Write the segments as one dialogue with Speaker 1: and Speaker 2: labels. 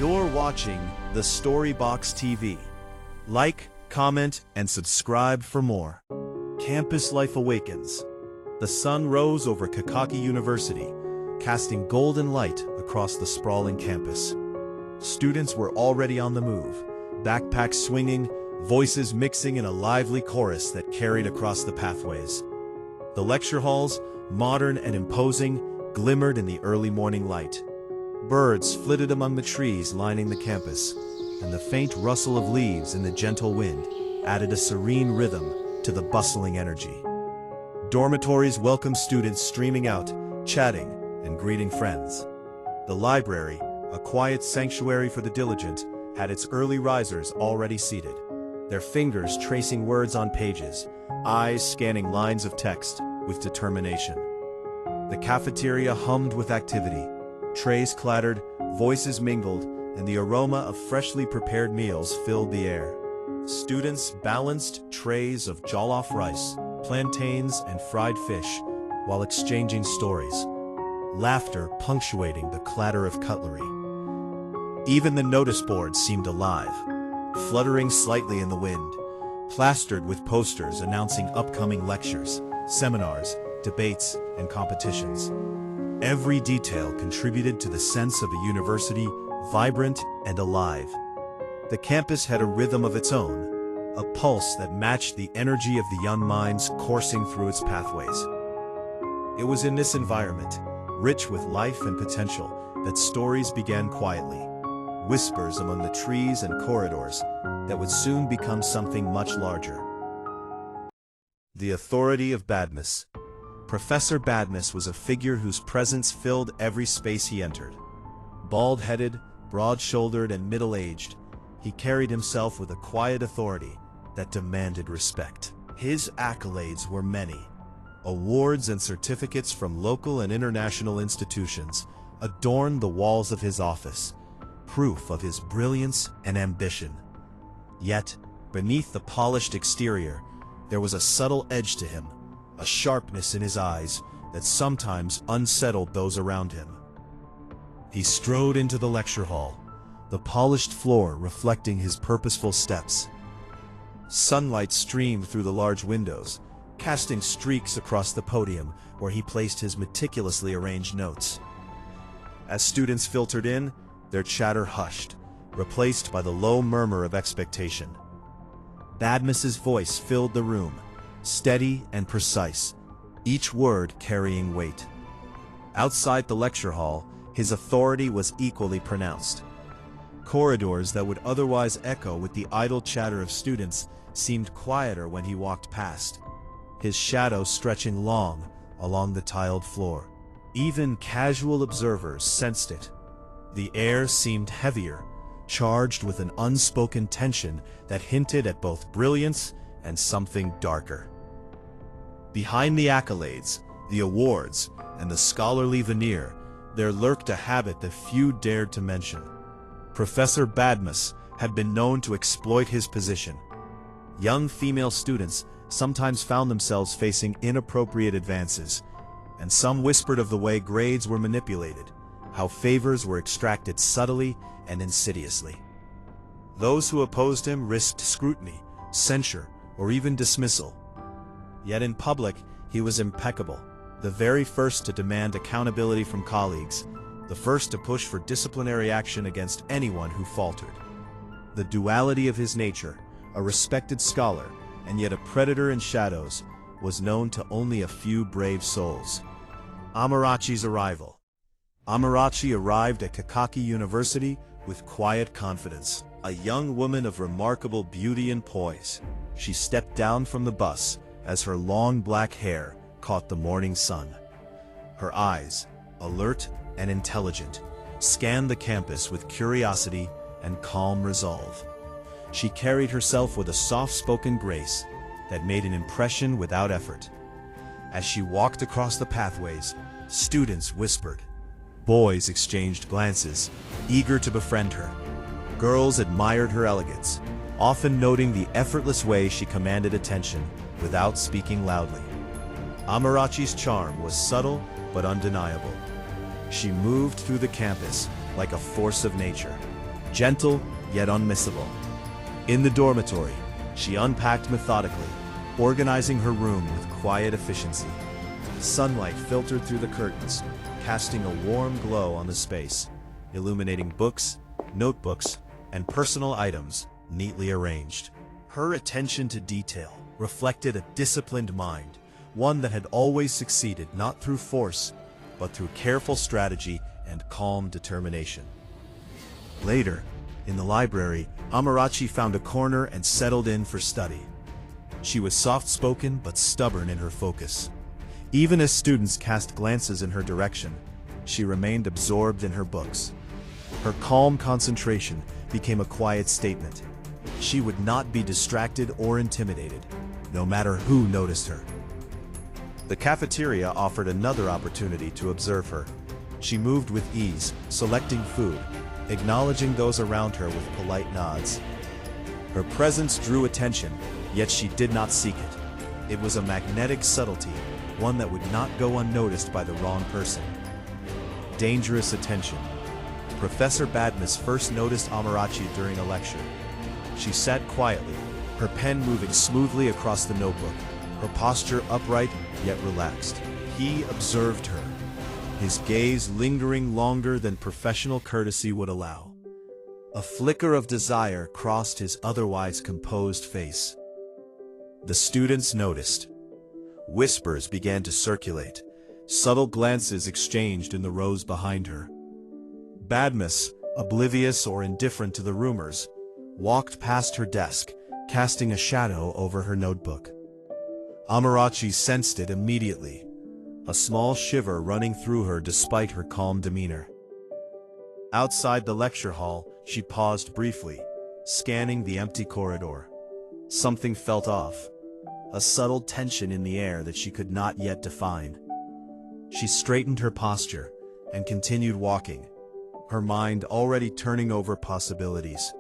Speaker 1: You're watching The Storybox TV. Like, comment, and subscribe for more. Campus life awakens. The sun rose over Kakaki University, casting golden light across the sprawling campus. Students were already on the move, backpacks swinging, voices mixing in a lively chorus that carried across the pathways. The lecture halls, modern and imposing, glimmered in the early morning light. Birds flitted among the trees lining the campus, and the faint rustle of leaves in the gentle wind added a serene rhythm to the bustling energy. Dormitories welcomed students streaming out, chatting, and greeting friends. The library, a quiet sanctuary for the diligent, had its early risers already seated, their fingers tracing words on pages, eyes scanning lines of text with determination. The cafeteria hummed with activity. Trays clattered, voices mingled, and the aroma of freshly prepared meals filled the air. Students balanced trays of jollof rice, plantains, and fried fish while exchanging stories, laughter punctuating the clatter of cutlery. Even the notice boards seemed alive, fluttering slightly in the wind, plastered with posters announcing upcoming lectures, seminars, debates, and competitions. Every detail contributed to the sense of a university vibrant and alive. The campus had a rhythm of its own, a pulse that matched the energy of the young minds coursing through its pathways. It was in this environment, rich with life and potential, that stories began quietly, whispers among the trees and corridors that would soon become something much larger. The authority of Badmus. Professor Badmus was a figure whose presence filled every space he entered. Bald-headed, broad-shouldered, and middle-aged, he carried himself with a quiet authority that demanded respect. His accolades were many. Awards and certificates from local and international institutions adorned the walls of his office, proof of his brilliance and ambition. Yet, beneath the polished exterior, there was a subtle edge to him, a sharpness in his eyes that sometimes unsettled those around him. He strode into the lecture hall, the polished floor reflecting his purposeful steps. Sunlight streamed through the large windows, casting streaks across the podium where he placed his meticulously arranged notes. As students filtered in, their chatter hushed, replaced by the low murmur of expectation. Badmus's voice filled the room, steady and precise, each word carrying weight. Outside the lecture hall, his authority was equally pronounced. Corridors that would otherwise echo with the idle chatter of students seemed quieter when he walked past, his shadow stretching long along the tiled floor. Even casual observers sensed it. The air seemed heavier, charged with an unspoken tension that hinted at both brilliance and something darker. Behind the accolades, the awards, and the scholarly veneer, there lurked a habit that few dared to mention. Professor Badmus had been known to exploit his position. Young female students sometimes found themselves facing inappropriate advances, and some whispered of the way grades were manipulated, how favors were extracted subtly and insidiously. Those who opposed him risked scrutiny, censure, or even dismissal. Yet in public, he was impeccable, the very first to demand accountability from colleagues, the first to push for disciplinary action against anyone who faltered. The duality of his nature, a respected scholar, and yet a predator in shadows, was known to only a few brave souls. Amarachi's arrival. Amarachi arrived at Kakaki University with quiet confidence. A young woman of remarkable beauty and poise, she stepped down from the bus as her long black hair caught the morning sun. Her eyes, alert and intelligent, scanned the campus with curiosity and calm resolve. She carried herself with a soft-spoken grace that made an impression without effort. As she walked across the pathways, students whispered. Boys exchanged glances, eager to befriend her. Girls admired her elegance, often noting the effortless way she commanded attention without speaking loudly. Amarachi's charm was subtle but undeniable. She moved through the campus like a force of nature, gentle yet unmissable. In the dormitory, she unpacked methodically, organizing her room with quiet efficiency. Sunlight filtered through the curtains, casting a warm glow on the space, illuminating books, notebooks, and personal items neatly arranged. Her attention to detail reflected a disciplined mind, one that had always succeeded not through force, but through careful strategy and calm determination. Later, in the library, Amarachi found a corner and settled in for study. She was soft-spoken but stubborn in her focus. Even as students cast glances in her direction, she remained absorbed in her books. Her calm concentration became a quiet statement. She would not be distracted or intimidated, no matter who noticed her. The cafeteria offered another opportunity to observe her. She moved with ease, selecting food, acknowledging those around her with polite nods. Her presence drew attention, yet she did not seek it. It was a magnetic subtlety, one that would not go unnoticed by the wrong person. Dangerous attention. Professor Badmus first noticed Amarachi during a lecture. She sat quietly, her pen moving smoothly across the notebook, her posture upright yet relaxed. He observed her, his gaze lingering longer than professional courtesy would allow. A flicker of desire crossed his otherwise composed face. The students noticed. Whispers began to circulate, subtle glances exchanged in the rows behind her. Badmus, oblivious or indifferent to the rumors, walked past her desk, casting a shadow over her notebook. Amarachi sensed it immediately, a small shiver running through her despite her calm demeanor. Outside the lecture hall, she paused briefly, scanning the empty corridor. Something felt off, a subtle tension in the air that she could not yet define. She straightened her posture and continued walking, her mind already turning over possibilities.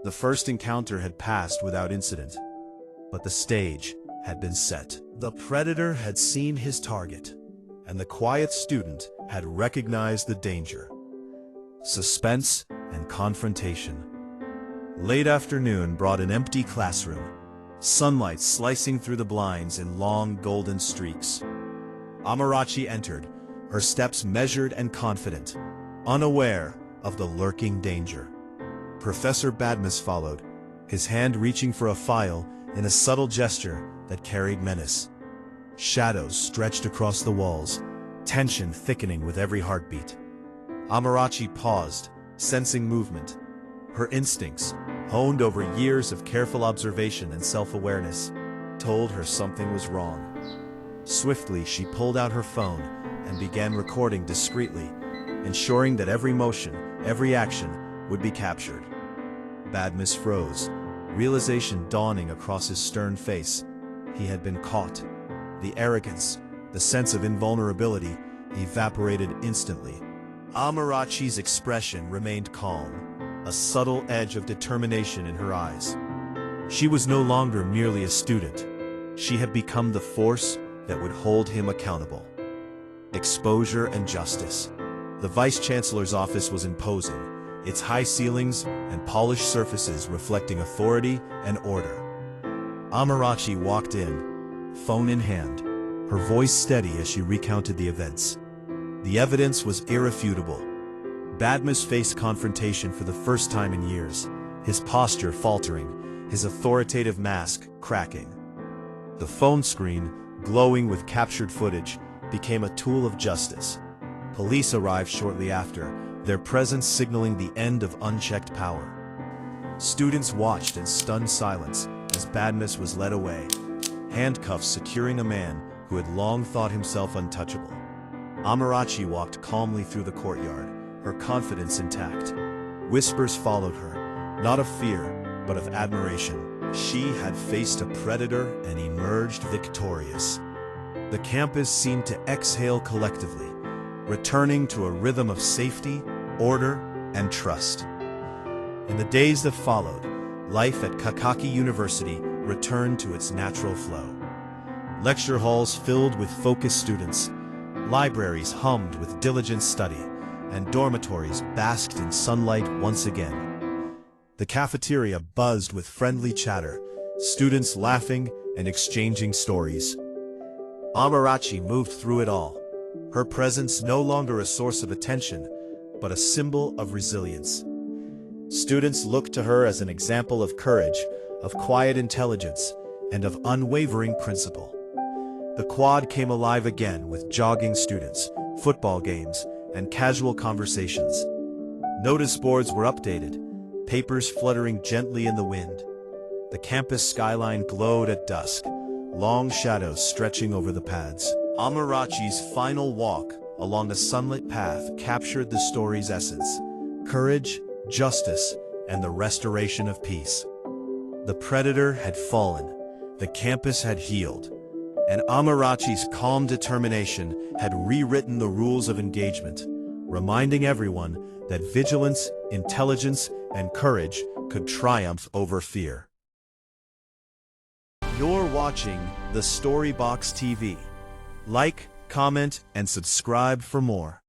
Speaker 1: The first encounter had passed without incident, but the stage had been set. The predator had seen his target, and the quiet student had recognized the danger. Suspense and confrontation. Late afternoon brought an empty classroom, sunlight slicing through the blinds in long golden streaks. Amarachi entered, her steps measured and confident, unaware of the lurking danger. Professor Badmus followed, his hand reaching for a file in a subtle gesture that carried menace. Shadows stretched across the walls, tension thickening with every heartbeat. Amarachi paused, sensing movement. Her instincts, honed over years of careful observation and self-awareness, told her something was wrong. Swiftly, she pulled out her phone and began recording discreetly, ensuring that every motion, every action, would be captured. Badmus froze, realization dawning across his stern face. He had been caught. The arrogance, the sense of invulnerability, evaporated instantly. Amarachi's expression remained calm, a subtle edge of determination in her eyes. She was no longer merely a student. She had become the force that would hold him accountable. Exposure and justice. The Vice-Chancellor's office was imposing, its high ceilings and polished surfaces reflecting authority and order. Amarachi walked in, phone in hand, her voice steady as she recounted the events. The evidence was irrefutable. Badmus faced confrontation for the first time in years, his posture faltering, his authoritative mask cracking. The phone screen, glowing with captured footage, became a tool of justice. Police arrived shortly after, their presence signaling the end of unchecked power. Students watched in stunned silence as Badmus was led away, handcuffs securing a man who had long thought himself untouchable. Amarachi walked calmly through the courtyard, her confidence intact. Whispers followed her, not of fear, but of admiration. She had faced a predator and emerged victorious. The campus seemed to exhale collectively, returning to a rhythm of safety, order, and trust. In the days that followed, life at Kakaki University returned to its natural flow. Lecture halls filled with focused students, libraries hummed with diligent study, and dormitories basked in sunlight once again. The cafeteria buzzed with friendly chatter, students laughing and exchanging stories. Amarachi moved through it all, her presence no longer a source of attention, but a symbol of resilience. Students looked to her as an example of courage, of quiet intelligence, and of unwavering principle. The quad came alive again with jogging students, football games, and casual conversations. Notice boards were updated, papers fluttering gently in the wind. The campus skyline glowed at dusk, long shadows stretching over the pads. Amarachi's final walk along a sunlit path captured the story's essence: courage, justice, and the restoration of peace. The predator had fallen, the campus had healed, and Amarachi's calm determination had rewritten the rules of engagement, reminding everyone that vigilance, intelligence, and courage could triumph over fear. You're watching TheStoryBoxTv. Like, comment, and subscribe for more.